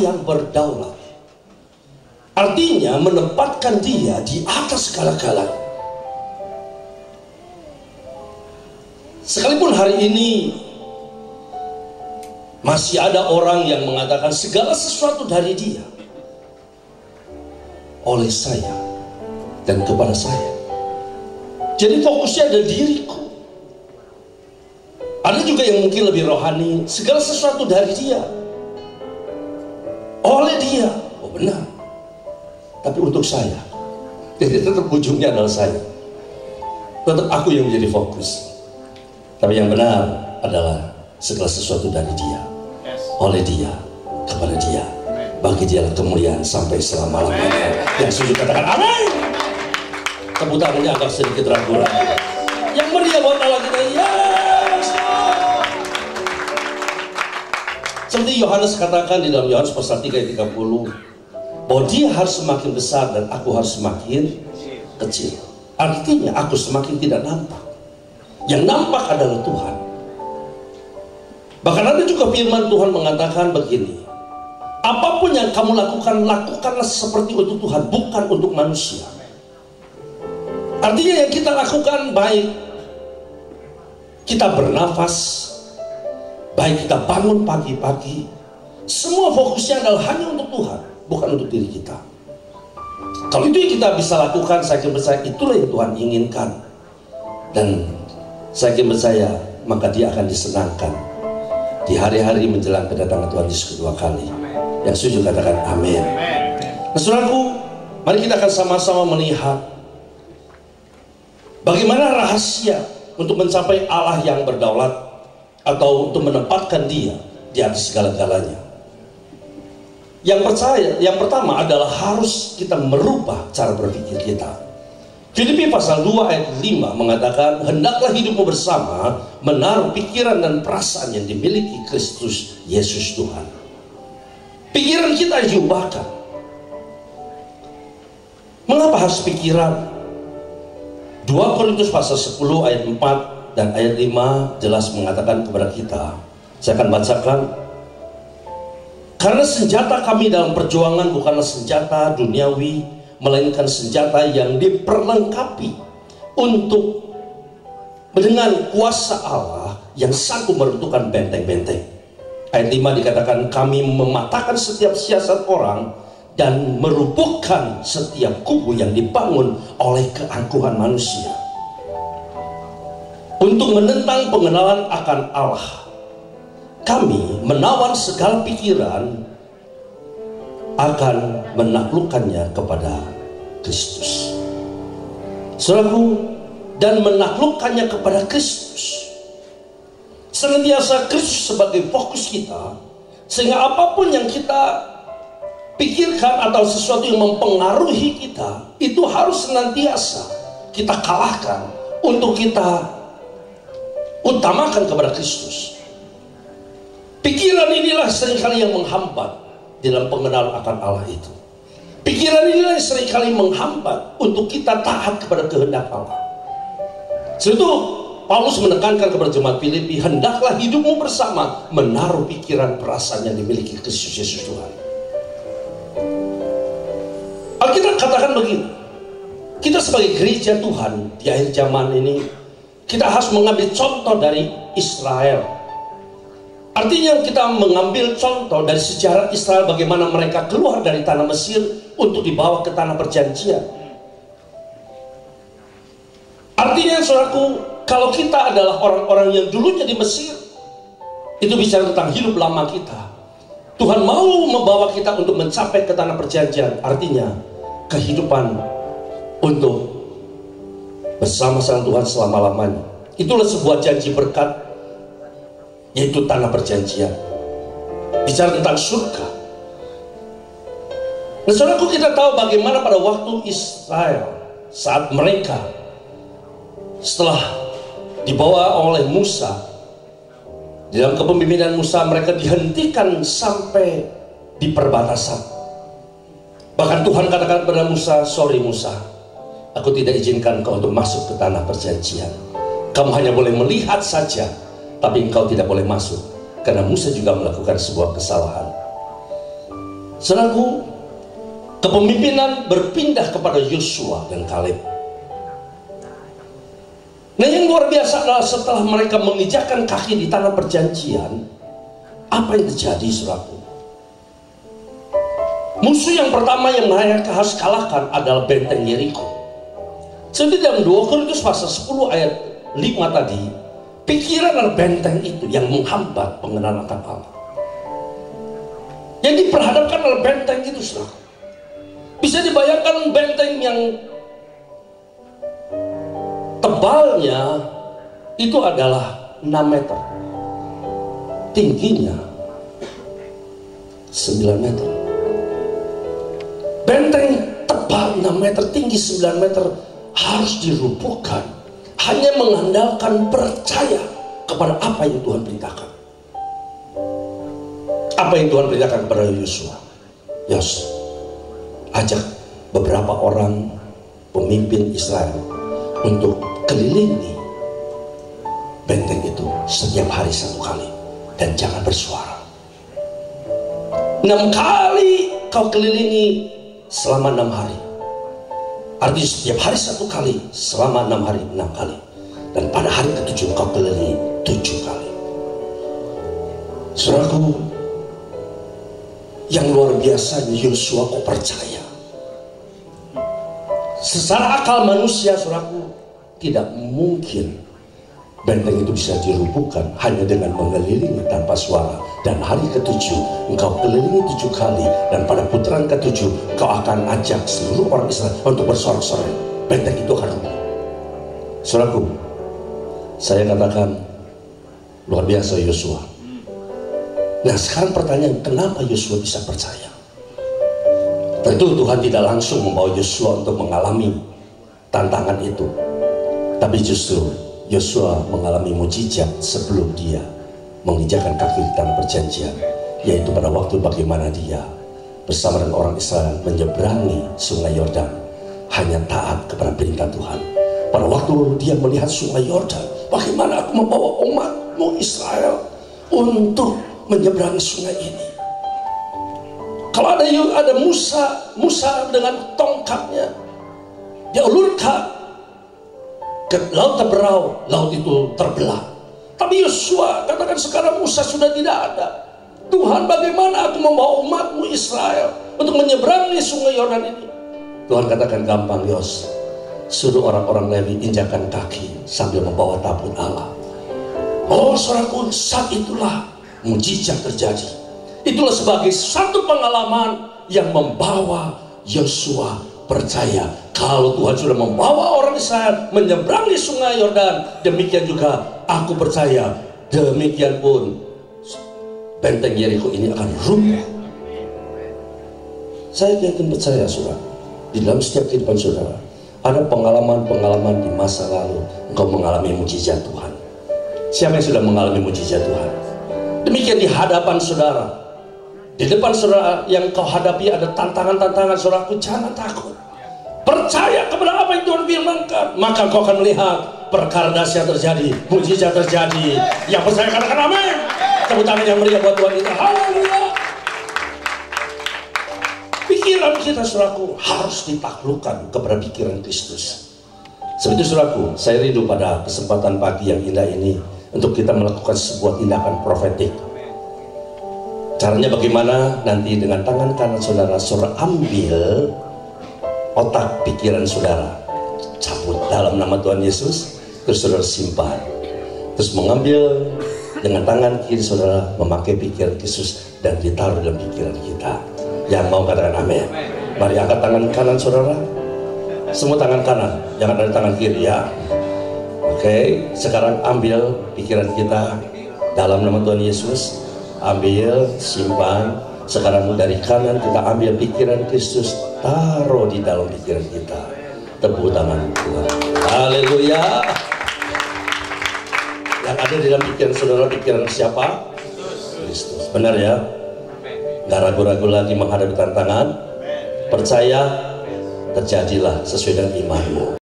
yang berdaulat. Artinya menempatkan dia di atas segala-galanya. Sekalipun hari ini masih ada orang yang mengatakan segala sesuatu dari dia, oleh saya, dan kepada saya. Jadi fokusnya ada diriku. Ada juga yang mungkin lebih rohani, segala sesuatu dari dia, oleh dia. Oh benar. Tapi untuk saya, jadi tetap ujungnya adalah saya. Tetap aku yang menjadi fokus. Tapi yang benar adalah segala sesuatu dari dia, oleh dia, kepada dia. Bagi dialah kemuliaan sampai selama-lamanya. Yang setuju katakan amin. Tepuk tangannya agak sedikit ragu-ragu. Yang meriah buat Allah kita, yes. Seperti Yohanes katakan di dalam Yohanes pasal 3 ayat 30, bahwa dia harus semakin besar dan aku harus semakin kecil. Artinya aku semakin tidak nampak. Yang nampak adalah Tuhan. Bahkan ada juga firman Tuhan mengatakan begini, apapun yang kamu lakukan, lakukanlah seperti untuk Tuhan, bukan untuk manusia. Artinya yang kita lakukan, baik kita bernafas, baik kita bangun pagi-pagi, semua fokusnya adalah hanya untuk Tuhan, bukan untuk diri kita. Kalau itu yang kita bisa lakukan, saya percaya itulah yang Tuhan inginkan. Dan saya percaya maka dia akan disenangkan di hari-hari menjelang kedatangan Tuhan Yesus kedua kali. Yang setuju katakan amin. Nah saudaraku, mari kita akan sama-sama melihat bagaimana rahasia untuk mencapai Allah yang berdaulat, atau untuk menempatkan dia di atas segala-galanya. Yang pertama adalah harus kita merubah cara berpikir kita. Filipi pasal 2 ayat 5 mengatakan, hendaklah hidupmu bersama menaruh pikiran dan perasaan yang dimiliki Kristus Yesus Tuhan. Pikiran kita diubahkan. Mengapa harus pikiran? 2 Korintus pasal 10 ayat 4 dan ayat 5 jelas mengatakan kepada kita. Saya akan bacakan. Karena senjata kami dalam perjuangan bukanlah senjata duniawi, melainkan senjata yang diperlengkapi untuk dengan kuasa Allah yang sanggup meruntuhkan benteng-benteng. Ayat 5 dikatakan, kami mematahkan setiap siasat orang dan merubuhkan setiap kubu yang dibangun oleh keangkuhan manusia, untuk menentang pengenalan akan Allah. Kami menawan segala pikiran akan menaklukkannya kepada Kristus. Saudaraku, dan menaklukkannya kepada Kristus. Senantiasa Kristus sebagai fokus kita, sehingga apapun yang kita pikirkan atau sesuatu yang mempengaruhi kita, itu harus senantiasa kita kalahkan untuk kita utamakan kepada Kristus. Pikiran inilah seringkali yang menghambat dalam pengenalan akan Allah itu. Pikiran inilah yang seringkali menghambat untuk kita taat kepada kehendak Allah. Sebab itu Paulus menekankan kepada jemaat Filipi, hendaklah hidupmu bersama menaruh pikiran perasaan yang dimiliki Kristus Yesus Tuhan. Alkitab katakan begini, kita sebagai gereja Tuhan di akhir zaman ini, kita harus mengambil contoh dari Israel. Artinya kita mengambil contoh dari sejarah Israel, bagaimana mereka keluar dari tanah Mesir untuk dibawa ke tanah perjanjian. Artinya saudaraku, kalau kita adalah orang-orang yang dulunya di Mesir, itu bicara tentang hidup lama kita. Tuhan mau membawa kita untuk mencapai ke tanah perjanjian, artinya kehidupan untuk bersama-sama Tuhan selama-lamanya. Itulah sebuah janji berkat, yaitu tanah perjanjian. Bicara tentang surga. Nah saudaraku, kita tahu bagaimana pada waktu Israel, saat mereka setelah dibawa oleh Musa, di dalam kepemimpinan Musa, mereka dihentikan sampai di perbatasan. Bahkan Tuhan katakan kepada Musa, sorry Musa, aku tidak izinkan kau untuk masuk ke tanah perjanjian. Kamu hanya boleh melihat saja, tapi engkau tidak boleh masuk. Karena Musa juga melakukan sebuah kesalahan. Saudaraku, kepemimpinan berpindah kepada Yosua dan Kaleb. Nah, yang luar biasa adalah setelah mereka menginjakkan kaki di tanah perjanjian, apa yang terjadi, saudaraku? Musuh yang pertama yang mereka harus kalahkan adalah benteng Yeriko. Jadi dalam 2 Korintus pasal 10 ayat 5 tadi, pikiran dan benteng itu yang menghambat pengenalan akan Allah. Yang diperhadapkan oleh benteng itu, saudara. Bisa dibayangkan benteng yang tebalnya itu adalah 6 meter, tingginya 9 meter. Benteng tebal 6 meter, tinggi 9 meter harus dirubuhkan hanya mengandalkan percaya kepada apa yang Tuhan perintahkan. Apa yang Tuhan perintahkan kepada Yosua? Yos, ajak beberapa orang pemimpin Israel untuk kelilingi benteng itu setiap hari 1 kali dan jangan bersuara. 6 kali kau kelilingi selama 6 hari. Artinya setiap hari 1 kali selama 6 hari 6 kali. Dan pada hari ke-7 kau kelilingi 7 kali. Saudaraku, yang luar biasanya Yosua kok percaya. Secara akal manusia, saudaraku, tidak mungkin benteng itu bisa dirubuhkan hanya dengan mengelilingi tanpa suara. Dan hari ke-7 engkau kelilingi 7 kali, dan pada putaran ke-7 kau akan ajak seluruh orang Israel untuk bersorak-sorai. Benteng itu akan rubuh. Saudaraku, saya katakan luar biasa Yosua. Nah, sekarang pertanyaan, kenapa Yosua bisa percaya? Tentu Tuhan tidak langsung membawa Yosua untuk mengalami tantangan itu, tapi justru Yosua mengalami mujizat sebelum dia menginjakkan kaki di tanah perjanjian, yaitu pada waktu bagaimana dia bersama dengan orang Israel menyeberangi sungai Yordan, hanya taat kepada perintah Tuhan. Pada waktu dia melihat sungai Yordan, bagaimana aku membawa umatmu Israel untuk menyeberangi sungai ini. Kalau ada Musa dengan tongkatnya, dia ulurkan ke laut terberau, laut itu terbelah. Tapi Yosua katakan, sekarang Musa sudah tidak ada. Tuhan, bagaimana aku membawa umatmu Israel untuk menyeberangi sungai Yordan ini? Tuhan katakan, gampang Yos, suruh orang-orang Lewi injakan kaki sambil membawa tabut Allah. Oh saudaraku, saat itulah mujizat terjadi. Itulah sebagai satu pengalaman yang membawa Yosua percaya kalau Tuhan sudah membawa orang Israel menyeberangi sungai Yordan, demikian juga aku percaya, demikian pun benteng Yeriko ini akan runtuh. Saya yakin percaya, saudara, di dalam setiap kehidupan saudara ada pengalaman-pengalaman di masa lalu engkau mengalami mujizat Tuhan. Siapa yang sudah mengalami mujizat Tuhan? Demikian di hadapan saudara, di depan saudara yang kau hadapi ada tantangan-tantangan, saudaraku, jangan takut. Percaya kepada apa yang Tuhan firmankan, maka kau akan melihat perkara dahsyat terjadi, mujizat terjadi. Yang percaya katakan amin. Tepuk tangan yang meriah buat Tuhan kita. Haleluya. Pikiran kita, saudaraku, harus ditaklukkan kepada pikiran Kristus. Sebab itu, saudaraku, saya rindu pada kesempatan pagi yang indah ini untuk kita melakukan sebuah tindakan profetik. Caranya bagaimana? Nanti dengan tangan kanan saudara, saudara ambil otak pikiran saudara, cabut dalam nama Tuhan Yesus, terus saudara simpan, terus mengambil dengan tangan kiri saudara, memakai pikiran Yesus dan ditaruh dalam pikiran kita. Yang mau katakan amin. Mari angkat tangan kanan saudara, semua tangan kanan, jangan ada tangan kiri ya. Oke, sekarang ambil pikiran kita dalam nama Tuhan Yesus, ambil, simpan. Sekarang dari kanan kita ambil pikiran Kristus, taruh di dalam pikiran kita. Tepuk tangan Tuhan. Haleluya. Yang ada di dalam pikiran saudara, pikiran siapa? Kristus. Benar ya? Gak ragu-ragu lagi menghadapi tantangan. Percaya, terjadilah sesuai dengan imanmu.